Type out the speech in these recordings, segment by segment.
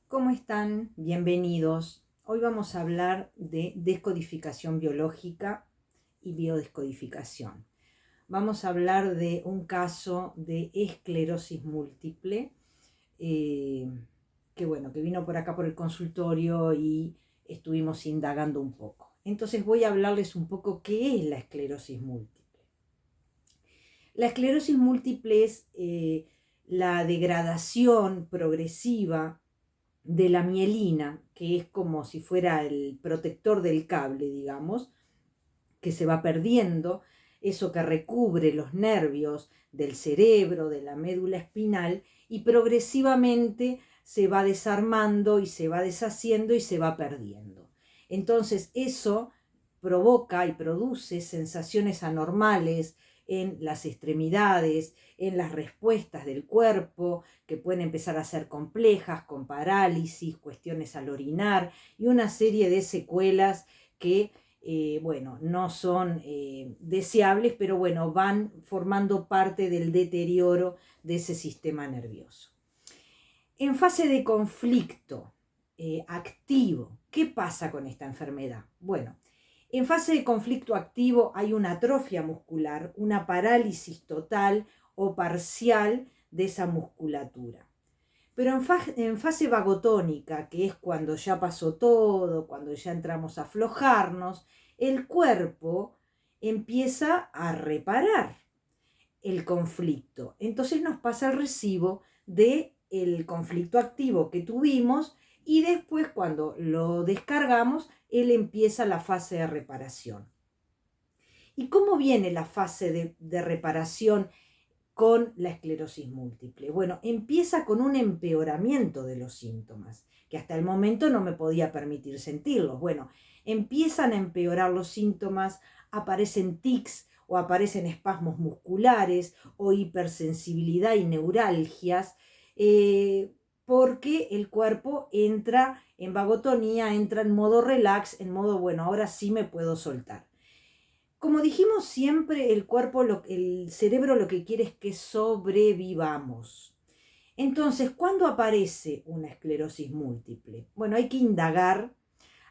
¿Cómo están? Bienvenidos. Hoy vamos a hablar de descodificación biológica y biodescodificación. Vamos a hablar de un caso de esclerosis múltiple que vino por acá por el consultorio y estuvimos indagando un poco. Entonces voy a hablarles un poco qué es la esclerosis múltiple. La esclerosis múltiple es la degradación progresiva de la mielina, que es como si fuera el protector del cable, digamos, que se va perdiendo, eso que recubre los nervios del cerebro, de la médula espinal, y progresivamente se va desarmando y se va deshaciendo y se va perdiendo. Entonces eso provoca y produce sensaciones anormales en las extremidades, en las respuestas del cuerpo, que pueden empezar a ser complejas, con parálisis, cuestiones al orinar y una serie de secuelas que no son deseables, pero bueno, van formando parte del deterioro de ese sistema nervioso. En fase de conflicto activo, ¿qué pasa con esta enfermedad? Bueno, en fase de conflicto activo hay una atrofia muscular, una parálisis total o parcial de esa musculatura. Pero en fase vagotónica, que es cuando ya pasó todo, cuando ya entramos a aflojarnos, el cuerpo empieza a reparar el conflicto. Entonces nos pasa el recibo del conflicto activo que tuvimos y después cuando lo descargamos, él empieza la fase de reparación. ¿Y cómo viene la fase de reparación con la esclerosis múltiple? Bueno, empieza con un empeoramiento de los síntomas, que hasta el momento no me podía permitir sentirlos. Bueno, empiezan a empeorar los síntomas, aparecen tics o aparecen espasmos musculares o hipersensibilidad y neuralgias, porque el cuerpo entra en vagotonía, entra en modo relax, en modo, bueno, ahora sí me puedo soltar. Como dijimos siempre, el cerebro lo que quiere es que sobrevivamos. Entonces, ¿cuándo aparece una esclerosis múltiple? Bueno, hay que indagar,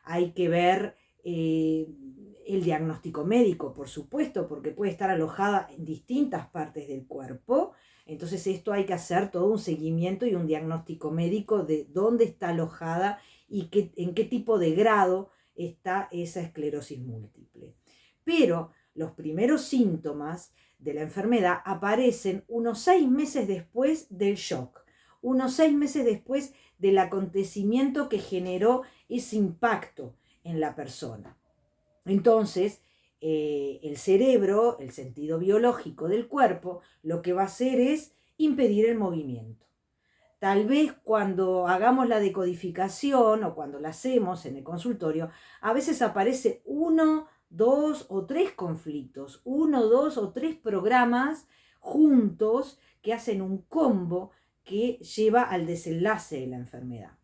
hay que ver el diagnóstico médico, por supuesto, porque puede estar alojada en distintas partes del cuerpo. Entonces, esto hay que hacer todo un seguimiento y un diagnóstico médico de dónde está alojada y en qué tipo de grado está esa esclerosis múltiple. Pero los primeros síntomas de la enfermedad aparecen unos 6 meses después del shock, unos 6 meses después del acontecimiento que generó ese impacto en la persona. Entonces, el cerebro, el sentido biológico del cuerpo, lo que va a hacer es impedir el movimiento. Tal vez cuando hagamos la decodificación o cuando la hacemos en el consultorio, a veces aparece 1, 2 o 3 conflictos, 1, 2 o 3 programas juntos que hacen un combo que lleva al desenlace de la enfermedad.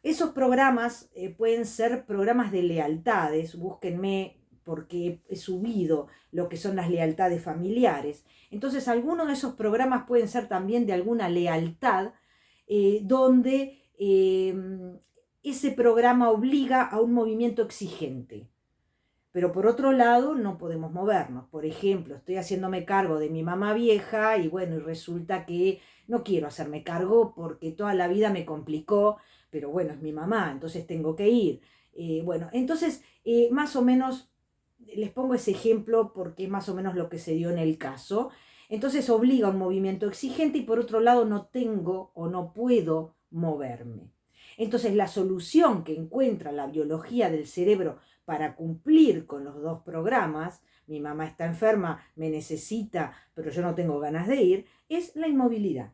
Esos programas pueden ser programas de lealtades, búsquenme porque he subido lo que son las lealtades familiares. Entonces, algunos de esos programas pueden ser también de alguna lealtad, donde ese programa obliga a un movimiento exigente. Pero por otro lado, no podemos movernos. Por ejemplo, estoy haciéndome cargo de mi mamá vieja y bueno, y resulta que no quiero hacerme cargo porque toda la vida me complicó, pero bueno, es mi mamá, entonces tengo que ir. Más o menos, les pongo ese ejemplo porque es más o menos lo que se dio en el caso. Entonces obliga a un movimiento exigente y por otro lado no tengo o no puedo moverme. Entonces la solución que encuentra la biología del cerebro para cumplir con los dos programas, mi mamá está enferma, me necesita, pero yo no tengo ganas de ir, es la inmovilidad.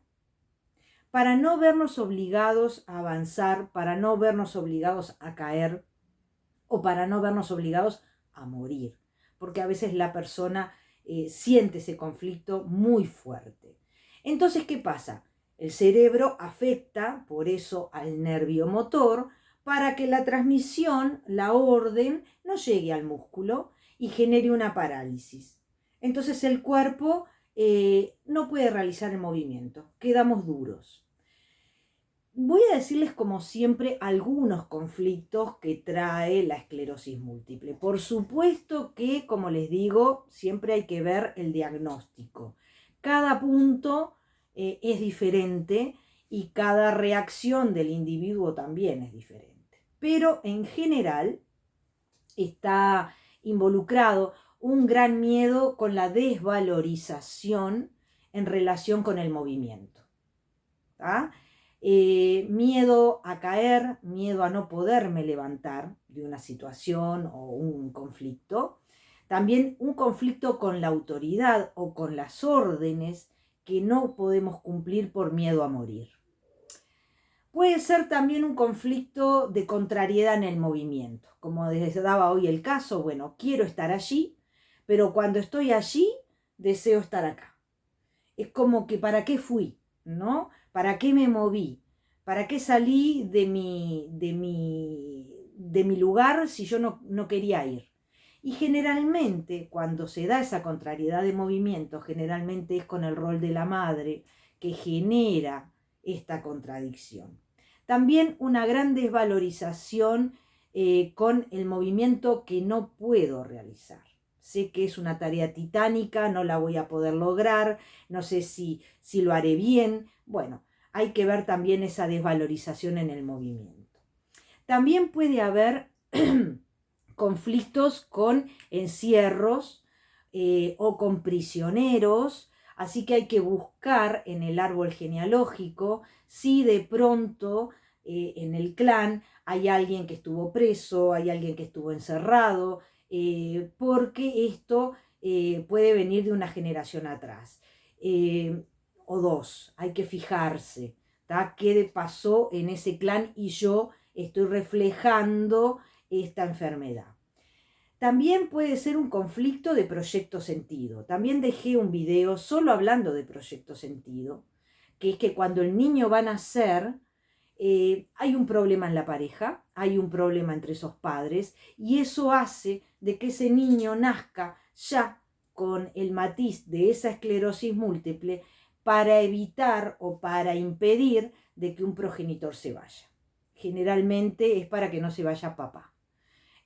Para no vernos obligados a avanzar, para no vernos obligados a caer o para no vernos obligados a morir, porque a veces la persona siente ese conflicto muy fuerte. Entonces, ¿qué pasa? El cerebro afecta, por eso, al nervio motor, para que la transmisión, la orden, no llegue al músculo y genere una parálisis. Entonces el cuerpo no puede realizar el movimiento, quedamos duros. Voy a decirles como siempre algunos conflictos que trae la esclerosis múltiple. Por supuesto que, como les digo, siempre hay que ver el diagnóstico. Cada punto es diferente y cada reacción del individuo también es diferente. Pero en general está involucrado un gran miedo con la desvalorización en relación con el movimiento. ¿Tá? Miedo a caer, miedo a no poderme levantar de una situación o un conflicto. También un conflicto con la autoridad o con las órdenes que no podemos cumplir por miedo a morir. Puede ser también un conflicto de contrariedad en el movimiento. Como les daba hoy el caso, bueno, quiero estar allí, pero cuando estoy allí, deseo estar acá. Es como que ¿para qué fui? ¿No? ¿Para qué me moví? ¿Para qué salí de mi lugar si yo no quería ir? Y generalmente, cuando se da esa contrariedad de movimiento, generalmente es con el rol de la madre que genera esta contradicción. También una gran desvalorización con el movimiento que no puedo realizar. Sé que es una tarea titánica, no la voy a poder lograr, no sé si lo haré bien. Bueno, hay que ver también esa desvalorización en el movimiento. También puede haber conflictos con encierros o con prisioneros, así que hay que buscar en el árbol genealógico si de pronto en el clan hay alguien que estuvo preso, hay alguien que estuvo encerrado, porque esto puede venir de una generación atrás. O dos, hay que fijarse, ¿tá? ¿Qué pasó en ese clan? Y yo estoy reflejando esta enfermedad. También puede ser un conflicto de proyecto sentido. También dejé un video solo hablando de proyecto sentido, que es que cuando el niño va a nacer, hay un problema en la pareja, hay un problema entre esos padres, y eso hace de que ese niño nazca ya con el matiz de esa esclerosis múltiple para evitar o para impedir de que un progenitor se vaya. Generalmente es para que no se vaya papá.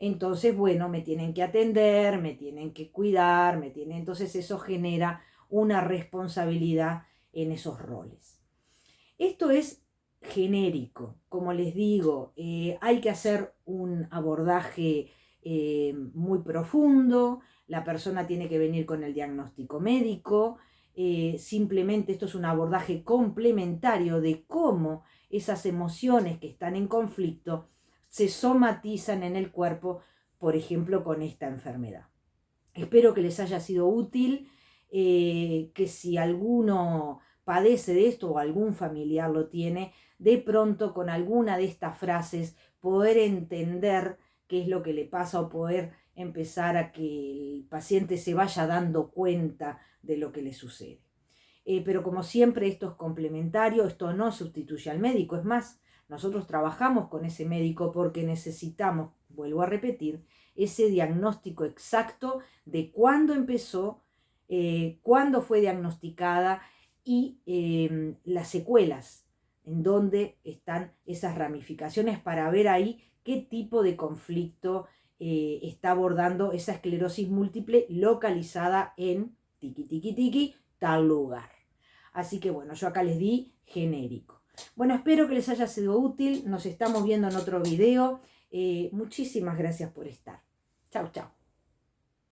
Entonces, bueno, me tienen que atender, me tienen que cuidar, entonces eso genera una responsabilidad en esos roles. Esto es genérico, como les digo, hay que hacer un abordaje muy profundo, la persona tiene que venir con el diagnóstico médico, simplemente esto es un abordaje complementario de cómo esas emociones que están en conflicto se somatizan en el cuerpo, por ejemplo, con esta enfermedad. Espero que les haya sido útil, que si alguno padece de esto o algún familiar lo tiene, de pronto con alguna de estas frases poder entender qué es lo que le pasa o poder empezar a que el paciente se vaya dando cuenta de lo que le sucede. Pero como siempre esto es complementario, esto no sustituye al médico, es más, nosotros trabajamos con ese médico porque necesitamos, vuelvo a repetir, ese diagnóstico exacto de cuándo empezó, cuándo fue diagnosticada y las secuelas, en dónde están esas ramificaciones para ver ahí qué tipo de conflicto está abordando esa esclerosis múltiple localizada en tiki tiki tiki tal lugar. Así que bueno, yo acá les di genérico. Bueno, espero que les haya sido útil. Nos estamos viendo en otro video. Muchísimas gracias por estar. Chau, chau.